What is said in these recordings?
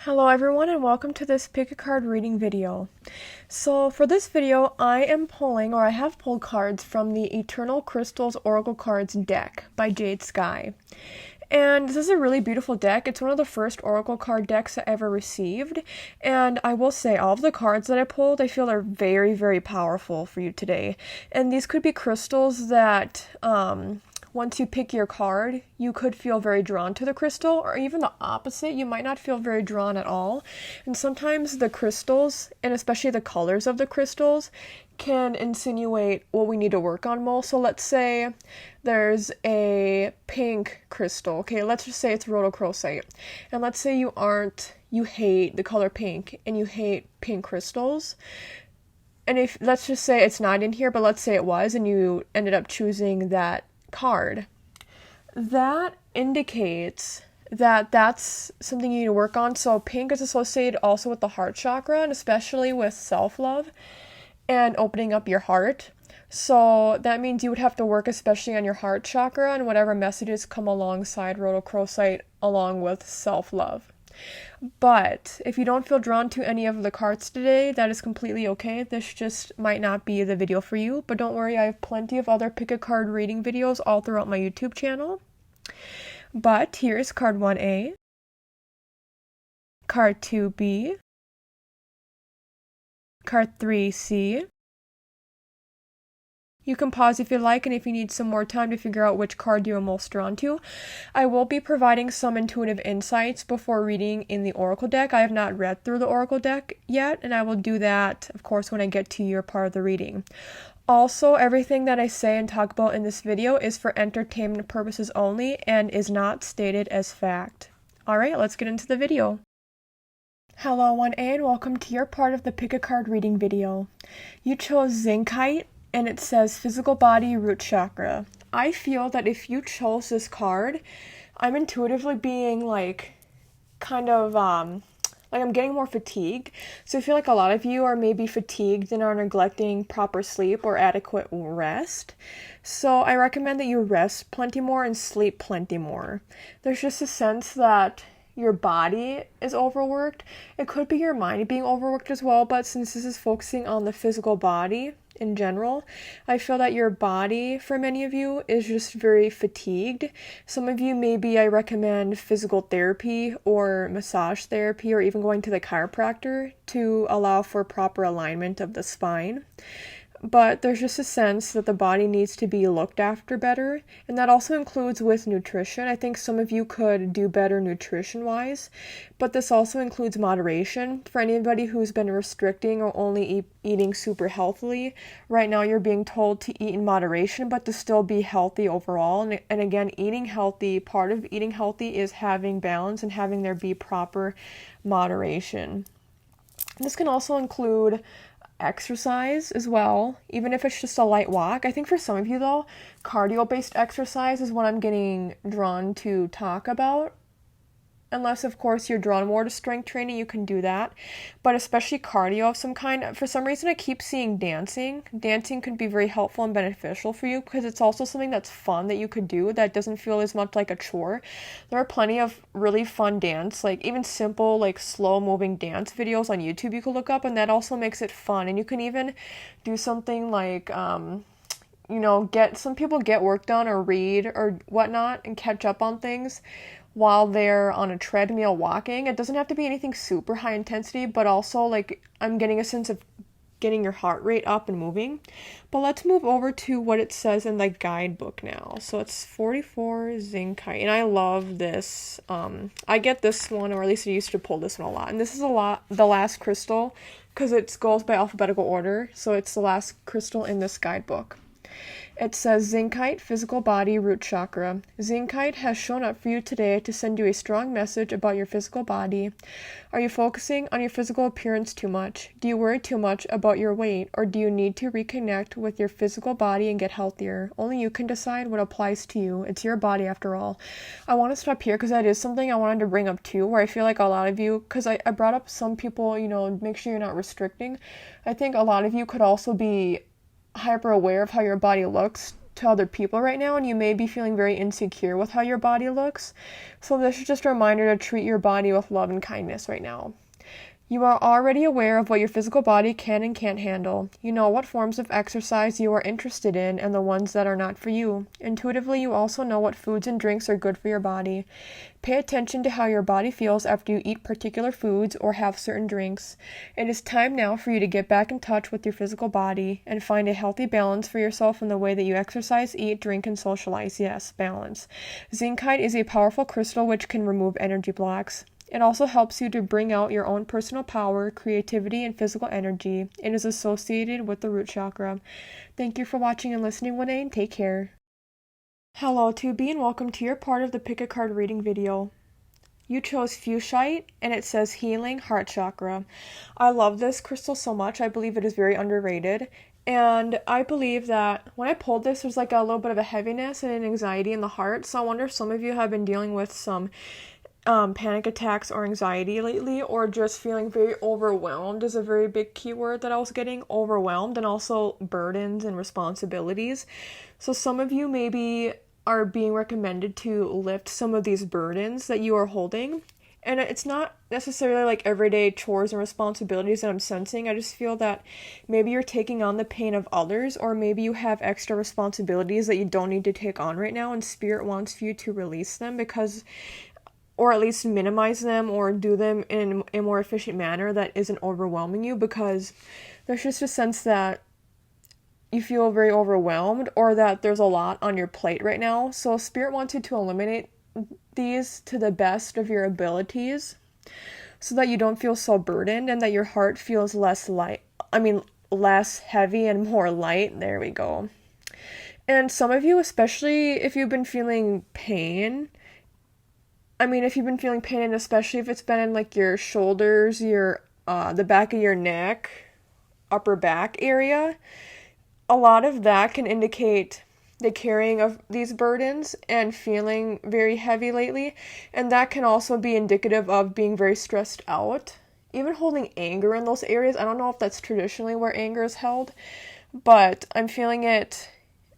Hello everyone and welcome to this pick a card reading video. So for this video I have pulled cards from the Eternal Crystals Oracle Cards deck by Jade-Sky. And this is a really beautiful deck. It's one of the first Oracle card decks I ever received. And I will say all of the cards that I pulled I feel are very, very powerful for you today. And these could be crystals that once you pick your card, you could feel very drawn to the crystal, or even the opposite, you might not feel very drawn at all. And sometimes the crystals, and especially the colors of the crystals, can insinuate what we need to work on most. So let's say there's a pink crystal. Okay, let's just say it's rhodochrosite. And let's say you hate the color pink, and you hate pink crystals. And if, let's just say it's not in here, but let's say it was, and you ended up choosing that card, that indicates that that's something you need to work on. So pink is associated also with the heart chakra, and especially with self-love and opening up your heart. So that means you would have to work especially on your heart chakra and whatever messages come alongside rhodochrosite along with self-love. But if you don't feel drawn to any of the cards today, that is completely okay. This just might not be the video for you, but don't worry, I have plenty of other pick a card reading videos all throughout my YouTube channel. But here's card 1A, card 2B, card 3C. You can pause if you like, and if you need some more time to figure out which card you are most drawn to. I will be providing some intuitive insights before reading in the Oracle deck. I have not read through the Oracle deck yet, and I will do that, of course, when I get to your part of the reading. Also, everything that I say and talk about in this video is for entertainment purposes only and is not stated as fact. Alright, let's get into the video. Hello 1A and welcome to your part of the pick a card reading video. You chose Zincite, and it says physical body, root chakra. I feel that if you chose this card, I'm intuitively being I'm getting more fatigued. So I feel like a lot of you are maybe fatigued and are neglecting proper sleep or adequate rest. So I recommend that you rest plenty more and sleep plenty more. There's just a sense that your body is overworked. It could be your mind being overworked as well, but since this is focusing on the physical body in general, I feel that your body, for many of you, is just very fatigued. Some of you, maybe I recommend physical therapy or massage therapy or even going to the chiropractor to allow for proper alignment of the spine. But there's just a sense that the body needs to be looked after better, and that also includes with nutrition. I think some of you could do better nutrition-wise, but this also includes moderation. For anybody who's been restricting or only eating super healthily, right now you're being told to eat in moderation, but to still be healthy overall. And again, eating healthy, part of eating healthy is having balance and having there be proper moderation. This can also include exercise as well, even if it's just a light walk. I think for some of you though, cardio-based exercise is what I'm getting drawn to talk about. Unless, of course, you're drawn more to strength training, you can do that. But especially cardio of some kind. For some reason, I keep seeing dancing. Dancing can be very helpful and beneficial for you because it's also something that's fun that you could do that doesn't feel as much like a chore. There are plenty of really fun dance, even simple, slow-moving dance videos on YouTube you could look up, and that also makes it fun. And you can even do something some people get work done or read or whatnot and catch up on things while they're on a treadmill walking. It doesn't have to be anything super high intensity, but also I'm getting a sense of getting your heart rate up and moving. But let's move over to what it says in the guidebook now. So it's 44 Zincite, and I love this. I get this one, or at least I used to pull this one a lot. And this is the last crystal because it goes by alphabetical order. So it's the last crystal in this guidebook. It says Zincite, physical body, root chakra. Zincite has shown up for you today to send you a strong message about your physical body. Are you focusing on your physical appearance too much? Do you worry too much about your weight? Or do you need to reconnect with your physical body and get healthier? Only you can decide what applies to you. It's your body after all. I want to stop here because that is something I wanted to bring up too, where I feel like a lot of you, because I brought up some people, make sure you're not restricting. I think a lot of you could also be hyper aware of how your body looks to other people right now, and you may be feeling very insecure with how your body looks. So this is just a reminder to treat your body with love and kindness right now. You are already aware of what your physical body can and can't handle. You know what forms of exercise you are interested in and the ones that are not for you. Intuitively, you also know what foods and drinks are good for your body. Pay attention to how your body feels after you eat particular foods or have certain drinks. It is time now for you to get back in touch with your physical body and find a healthy balance for yourself in the way that you exercise, eat, drink, and socialize. Yes, balance. Zincite is a powerful crystal which can remove energy blocks. It also helps you to bring out your own personal power, creativity, and physical energy. It is associated with the root chakra. Thank you for watching and listening, Winnie, and take care. Hello, 2B, and welcome to your part of the Pick a Card reading video. You chose Fuchsite, and it says Healing Heart Chakra. I love this crystal so much. I believe it is very underrated. And I believe that when I pulled this, there's like a little bit of a heaviness and an anxiety in the heart. So I wonder if some of you have been dealing with some panic attacks or anxiety lately, or just feeling very overwhelmed is a very big keyword that I was getting. Overwhelmed, and also burdens and responsibilities. So some of you maybe are being recommended to lift some of these burdens that you are holding. And it's not necessarily like everyday chores and responsibilities that I'm sensing. I just feel that maybe you're taking on the pain of others, or maybe you have extra responsibilities that you don't need to take on right now, and Spirit wants you to release them because, or at least minimize them or do them in a more efficient manner that isn't overwhelming you, because there's just a sense that you feel very overwhelmed or that there's a lot on your plate right now. So Spirit wants you to eliminate these to the best of your abilities so that you don't feel so burdened and that your heart feels less heavy and more light. There we go. And some of you, especially if you've been feeling pain, and especially if it's been in like your shoulders, your the back of your neck, upper back area, a lot of that can indicate the carrying of these burdens and feeling very heavy lately. And that can also be indicative of being very stressed out. Even holding anger in those areas. I don't know if that's traditionally where anger is held, but I'm feeling it.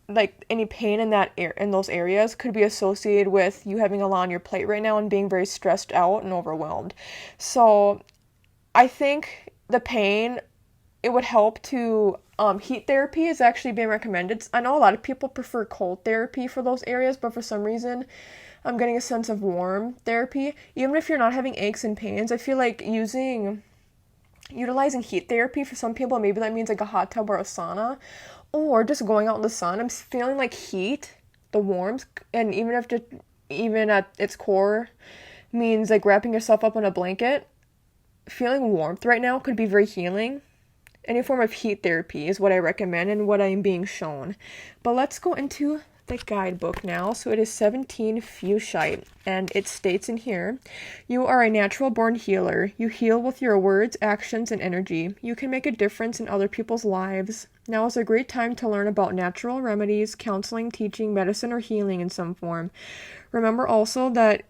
Like any pain in those areas could be associated with you having a lot on your plate right now and being very stressed out and overwhelmed. So I think the pain, it would help to heat therapy is actually being recommended. I know a lot of people prefer cold therapy for those areas, but for some reason I'm getting a sense of warm therapy. Even if you're not having aches and pains, I feel like utilizing heat therapy for some people, maybe that means like a hot tub or a sauna, or just going out in the sun. I'm feeling like heat, the warmth, and even at its core means like wrapping yourself up in a blanket, feeling warmth right now could be very healing. Any form of heat therapy is what I recommend and what I am being shown. But let's go into the guidebook now. So it is 17 Fuchsite, and it states in here, you are a natural born healer. You heal with your words, actions, and energy. You can make a difference in other people's lives. Now is a great time to learn about natural remedies, counseling, teaching, medicine, or healing in some form. Remember also that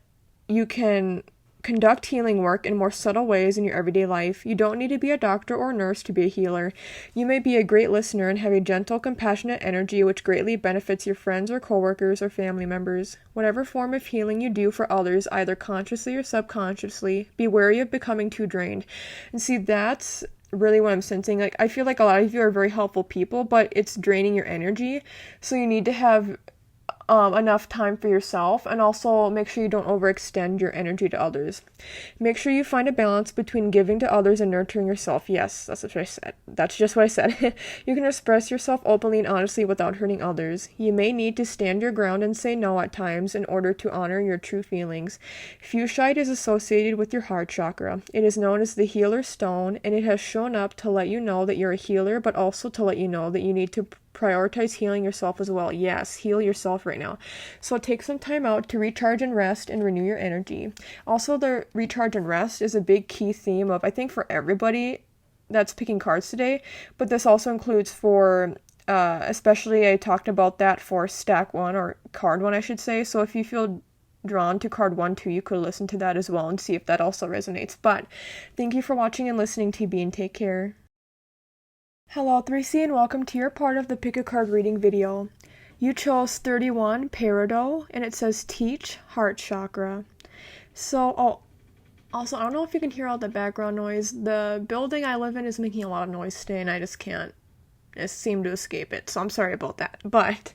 you can conduct healing work in more subtle ways in your everyday life. You don't need to be a doctor or nurse to be a healer. You may be a great listener and have a gentle, compassionate energy which greatly benefits your friends or coworkers or family members. Whatever form of healing you do for others, either consciously or subconsciously, be wary of becoming too drained. And see, that's really what I'm sensing. Like, I feel like a lot of you are very helpful people, but it's draining your energy. So you need to have enough time for yourself, and also make sure you don't overextend your energy to others. Make sure you find a balance between giving to others and nurturing yourself. Yes, that's what I said. That's just what I said. You can express yourself openly and honestly without hurting others. You may need to stand your ground and say no at times in order to honor your true feelings. Fuchsite is associated with your heart chakra. It is known as the healer stone, and it has shown up to let you know that you're a healer, but also to let you know that you need to prioritize healing yourself as well. Yes, heal yourself right now. So take some time out to recharge and rest and renew your energy. Also, the recharge and rest is a big key theme of, I think, for everybody that's picking cards today, but this also includes for, especially I talked about that for stack 1 or card 1, I should say. So if you feel drawn to card 1 too, you could listen to that as well and see if that also resonates. But thank you for watching and listening, TB, and take care. Hello 3C, and welcome to your part of the Pick a Card reading video. You chose 31, Peridot, and it says teach, heart chakra. So, also, I don't know if you can hear all the background noise. The building I live in is making a lot of noise today, and I just can't seem to escape it, so I'm sorry about that. But,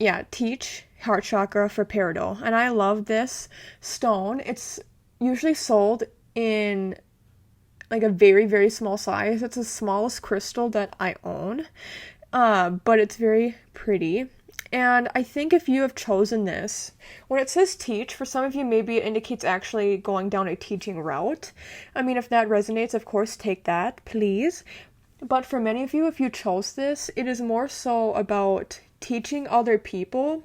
yeah, teach, heart chakra for Peridot. And I love this stone. It's usually sold in like a very, very small size. It's the smallest crystal that I own, but it's very pretty. And I think if you have chosen this, when it says teach, for some of you, maybe it indicates actually going down a teaching route. I mean, if that resonates, of course, take that, please. But for many of you, if you chose this, it is more so about teaching other people.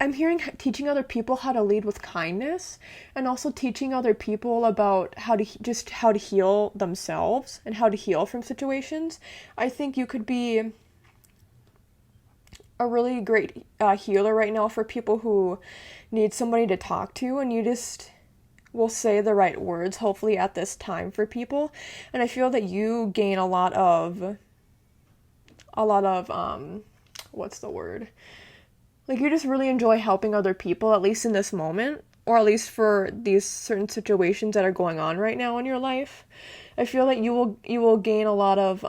I'm hearing teaching other people how to lead with kindness, and also teaching other people about how to heal themselves and how to heal from situations. I think you could be a really great healer right now for people who need somebody to talk to, and you just will say the right words, hopefully at this time for people. And I feel that you gain a lot of what's the word? Like, you just really enjoy helping other people, at least in this moment, or at least for these certain situations that are going on right now in your life. I feel that you will gain a lot of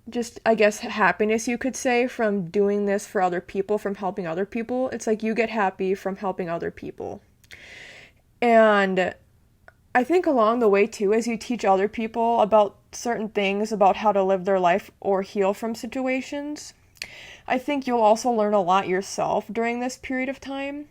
just, I guess, happiness, you could say, from doing this for other people, from helping other people. It's like you get happy from helping other people. And I think along the way, too, as you teach other people about certain things, about how to live their life or heal from situations, I think you'll also learn a lot yourself during this period of time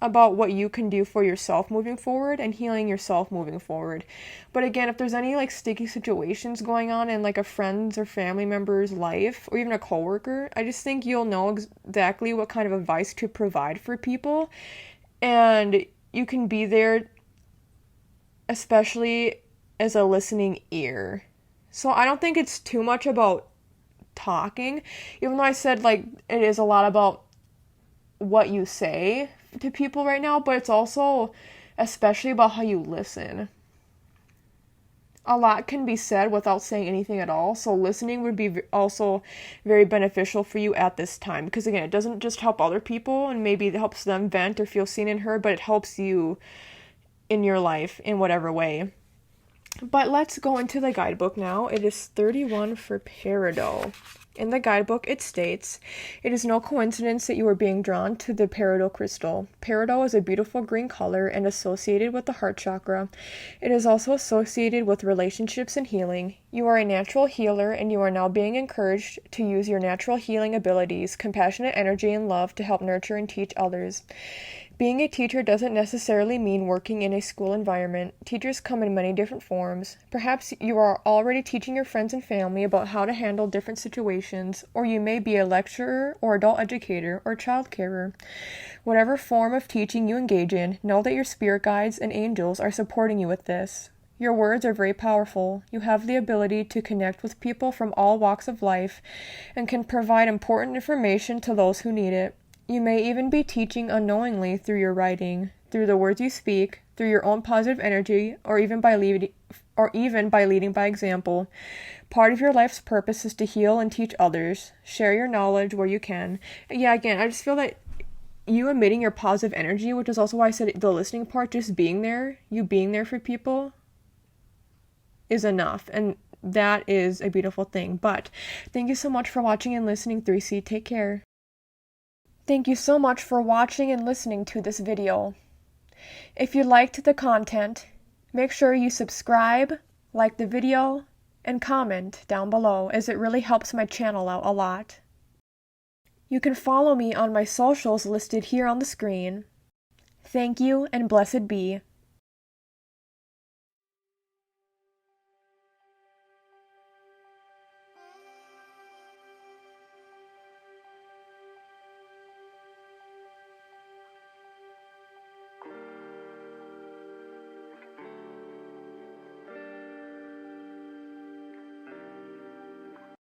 about what you can do for yourself moving forward and healing yourself moving forward. But again, if there's any like sticky situations going on in like a friend's or family member's life, or even a coworker, I just think you'll know exactly what kind of advice to provide for people, and you can be there, especially as a listening ear. So I don't think it's too much about talking, even though I said like it is a lot about what you say to people right now, but it's also especially about how you listen. A lot can be said without saying anything at all, so listening would be also very beneficial for you at this time, because again, it doesn't just help other people and maybe it helps them vent or feel seen and heard, but it helps you in your life in whatever way. But let's go into the guidebook now. It is 31 for Peridot. In the guidebook, it states, "It is no coincidence that you are being drawn to the Peridot crystal. Peridot is a beautiful green color and associated with the heart chakra. It is also associated with relationships and healing. You are a natural healer, and you are now being encouraged to use your natural healing abilities, compassionate energy, and love to help nurture and teach others. Being a teacher doesn't necessarily mean working in a school environment. Teachers come in many different forms. Perhaps you are already teaching your friends and family about how to handle different situations, or you may be a lecturer or adult educator or child carer. Whatever form of teaching you engage in, know that your spirit guides and angels are supporting you with this. Your words are very powerful. You have the ability to connect with people from all walks of life and can provide important information to those who need it. You may even be teaching unknowingly through your writing, through the words you speak, through your own positive energy, or even by leading by example. Part of your life's purpose is to heal and teach others. Share your knowledge where you can." Yeah, again, I just feel that you emitting your positive energy, which is also why I said the listening part, just being there, you being there for people, is enough. And that is a beautiful thing. But thank you so much for watching and listening, 3C. Take care. Thank you so much for watching and listening to this video. If you liked the content, make sure you subscribe, like the video, and comment down below, as it really helps my channel out a lot. You can follow me on my socials listed here on the screen. Thank you, and blessed be.